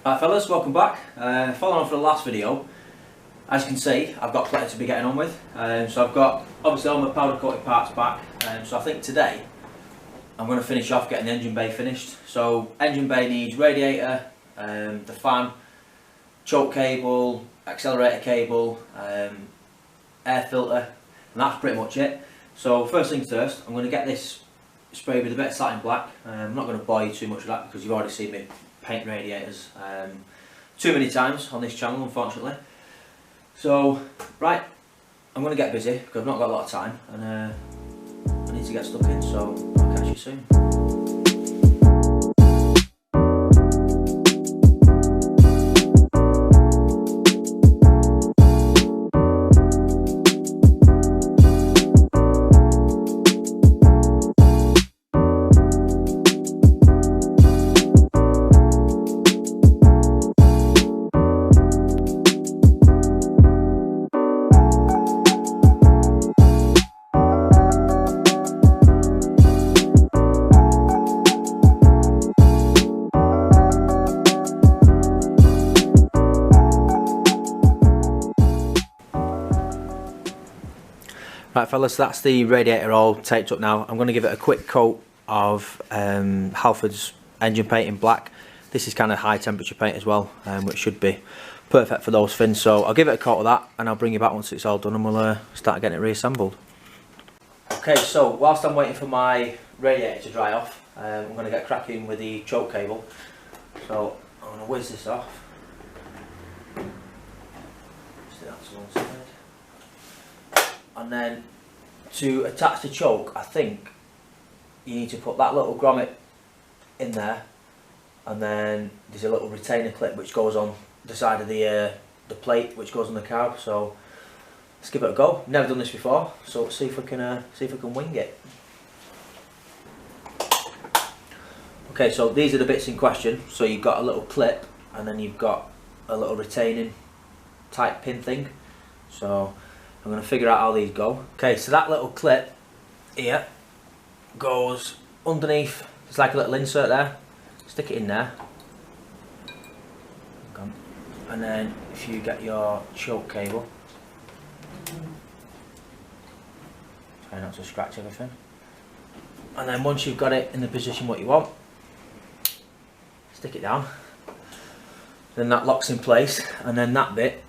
Right fellas, welcome back. Following on from the last video, as you can see I've got plenty to be getting on with. So I've got obviously all my powder coated parts back, so I think today I'm going to finish off getting the engine bay finished. So engine bay needs radiator, the fan, choke cable, accelerator cable, air filter, and that's pretty much it. So first things first, I'm going to get this sprayed with a bit of satin black. I'm not going to bore you too much with that because you've already seen me paint radiators too many times on this channel, unfortunately. So right, I'm going to get busy because I've not got a lot of time, and I need to get stuck in, so I'll catch you soon. Right fellas, that's the radiator all taped up now. I'm going to give it a quick coat of Halford's engine paint in black. This is kind of high temperature paint as well, which should be perfect for those fins. So I'll give it a coat of that and I'll bring you back once it's all done and we'll start getting it reassembled. Okay, so whilst I'm waiting for my radiator to dry off, I'm going to get cracking with the choke cable. So I'm going to whiz this off. Just do that to one side. And then to attach the choke, I think you need to put that little grommet in there, and then there's a little retainer clip which goes on the side of the plate which goes on the carb. So let's give it a go. Never done this before, so let's see if we can wing it. Okay, so these are the bits in question. So you've got a little clip, and then you've got a little retaining type pin thing. So I'm going to figure out how these go. Okay, so that little clip here goes underneath. It's like a little insert there. Stick it in there. And then if you get your choke cable, try not to scratch everything. And then once you've got it in the position what you want, stick it down. Then that locks in place, and then that bit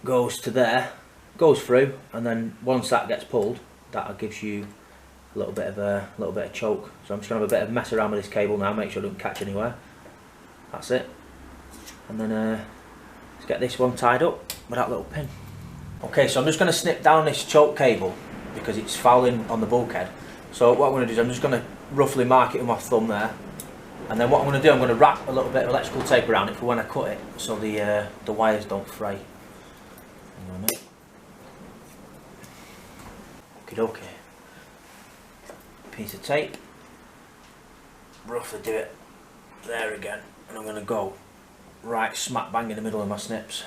goes to there. Goes through, and then once that gets pulled, that gives you a little bit of choke. So I'm just gonna have a bit of mess around with this cable now, make sure it doesn't catch anywhere. That's it. And then let's get this one tied up with that little pin. Okay, so I'm just gonna snip down this choke cable because it's fouling on the bulkhead. So what I'm gonna do is I'm just gonna roughly mark it with my thumb there, and then what I'm gonna do, I'm gonna wrap a little bit of electrical tape around it for when I cut it, so the wires don't fray. Hang on a minute. Okay, piece of tape, roughly do it there again, and I'm going to go right smack bang in the middle of my snips.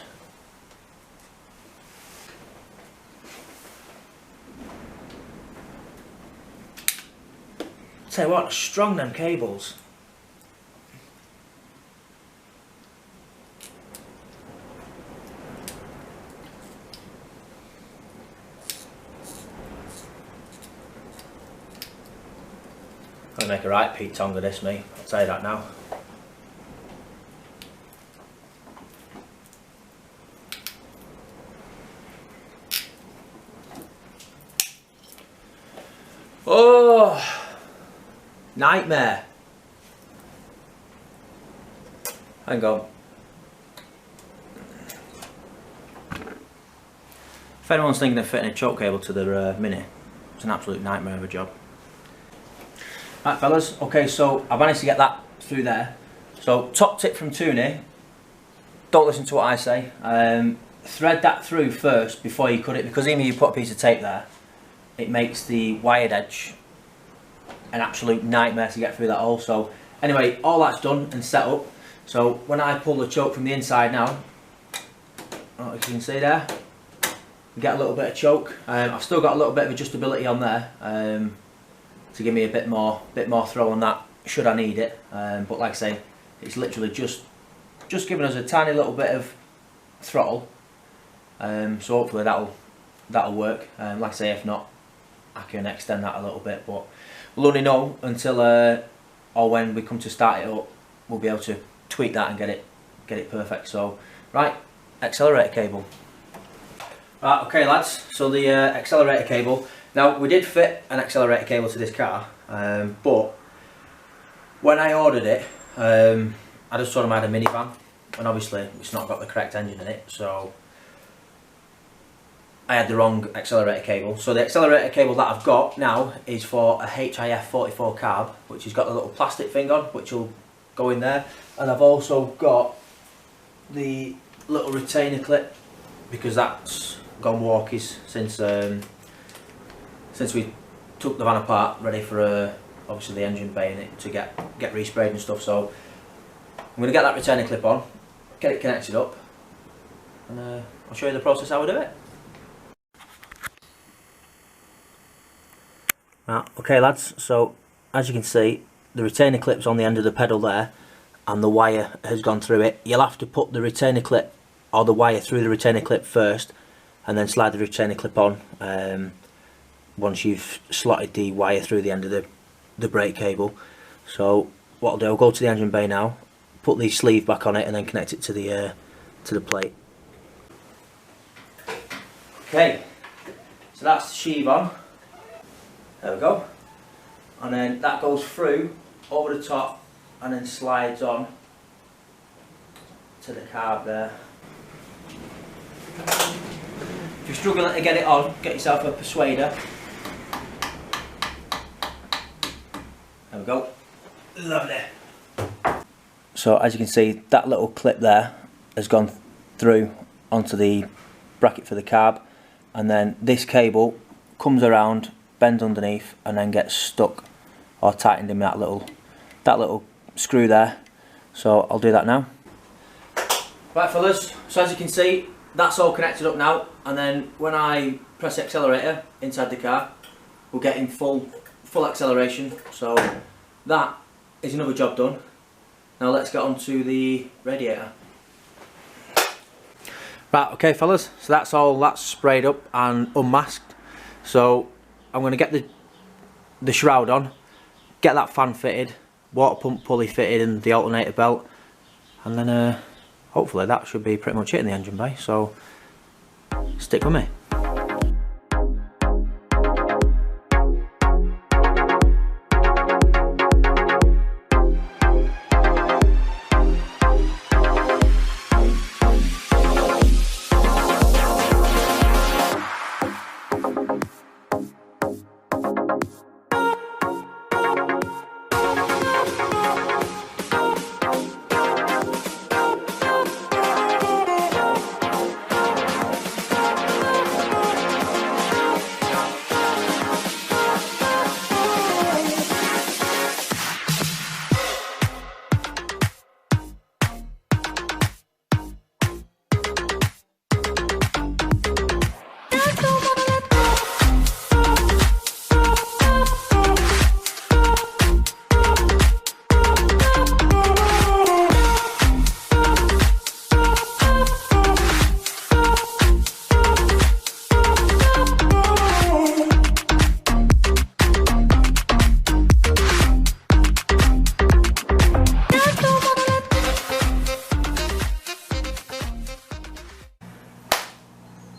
Tell you what, strong them cables. I'm going to make a right Pete Tong of this, me. I'll tell you that now. Oh, nightmare. Hang on. If anyone's thinking of fitting a choke cable to their Mini, it's an absolute nightmare of a job. Right fellas, okay, so I managed to get that through there. So top tip from Tooney, don't listen to what I say. Thread that through first before you cut it, because even if you put a piece of tape there, it makes the wired edge an absolute nightmare to get through that hole. So anyway, all that's done and set up. So when I pull the choke from the inside now, as you can see there, you get a little bit of choke. I've still got a little bit of adjustability on there to give me a bit more throw on that should I need it. But like I say, it's literally just just given us a tiny little bit of throttle, so hopefully that'll work. Like I say, if not, I can extend that a little bit, but we'll only know until or when we come to start it up. We'll be able to tweak that and get it perfect. So right, accelerator cable. Right, okay lads, so the accelerator cable. Now we did fit an accelerator cable to this car, but when I ordered it, I just told them I had a minivan, and obviously it's not got the correct engine in it, so I had the wrong accelerator cable. So the accelerator cable that I've got now is for a HIF 44 carb, which has got the little plastic thing on, which will go in there, and I've also got the little retainer clip, because that's gone walkies since we took the van apart, ready for obviously the engine bay in it to get resprayed and stuff. So I'm going to get that retainer clip on, get it connected up, and I'll show you the process how we do it. Right, okay lads, so as you can see, the retainer clip's on the end of the pedal there, and the wire has gone through it. You'll have to put the retainer clip or the wire through the retainer clip first, and then slide the retainer clip on once you've slotted the wire through the end of the brake cable. So what I'll do, I'll go to the engine bay now, put the sleeve back on it, and then connect it to the plate. Okay, so that's the sheave on. There we go. And then that goes through over the top and then slides on to the carb there. If you're struggling to get it on, get yourself a persuader. There we go. Lovely. So as you can see, that little clip there has gone through onto the bracket for the carb, and then this cable comes around, bends underneath, and then gets stuck or tightened in that little screw there. So I'll do that now. Right fellas, so as you can see, that's all connected up now, and then when I press the accelerator inside the car, we're getting full acceleration. So that is another job done. Now let's get on to the radiator. Right, okay fellas, so that's sprayed up and unmasked. So I'm going to get the shroud on, get that fan fitted, water pump pulley fitted, and the alternator belt, and then hopefully that should be pretty much it in the engine bay. So stick with me.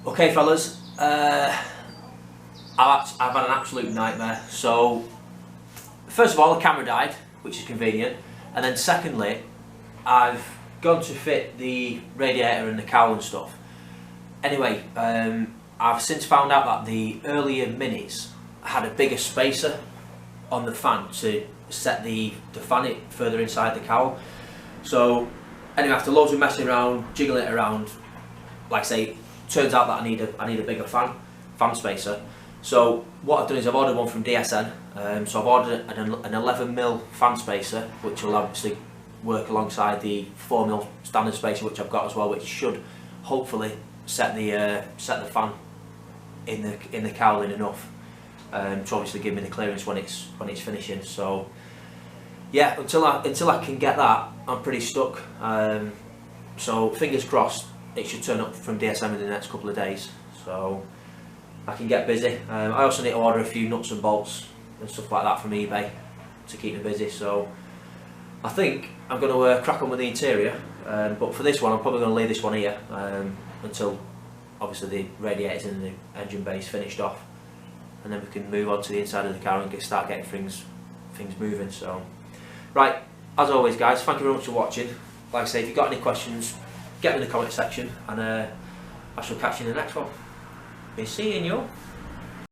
Okay fellas, I've had an absolute nightmare. So first of all, the camera died, which is convenient, and then secondly, I've gone to fit the radiator and the cowl and stuff. Anyway, I've since found out that the earlier Minis had a bigger spacer on the fan to set the fan it further inside the cowl. So anyway, after loads of messing around, jiggling it around, like I say, turns out that I need a bigger fan spacer. So what I've done is I've ordered one from DSN. So I've ordered an 11mm fan spacer, which will obviously work alongside the 4mm standard spacer which I've got as well, which should hopefully set the fan in the cowling enough to obviously give me the clearance when it's finishing. So yeah, until I can get that, I'm pretty stuck. So fingers crossed it should turn up from DSM in the next couple of days, so I can get busy. I also need to order a few nuts and bolts and stuff like that from eBay to keep me busy, so I think I'm going to crack on with the interior, but for this one I'm probably going to leave this one here until obviously the radiators and the engine bay is finished off, and then we can move on to the inside of the car and start getting things moving. So right, as always guys, thank you very much for watching. Like I say, if you've got any questions, get them in the comment section, and I shall catch you in the next one. Be seeing you.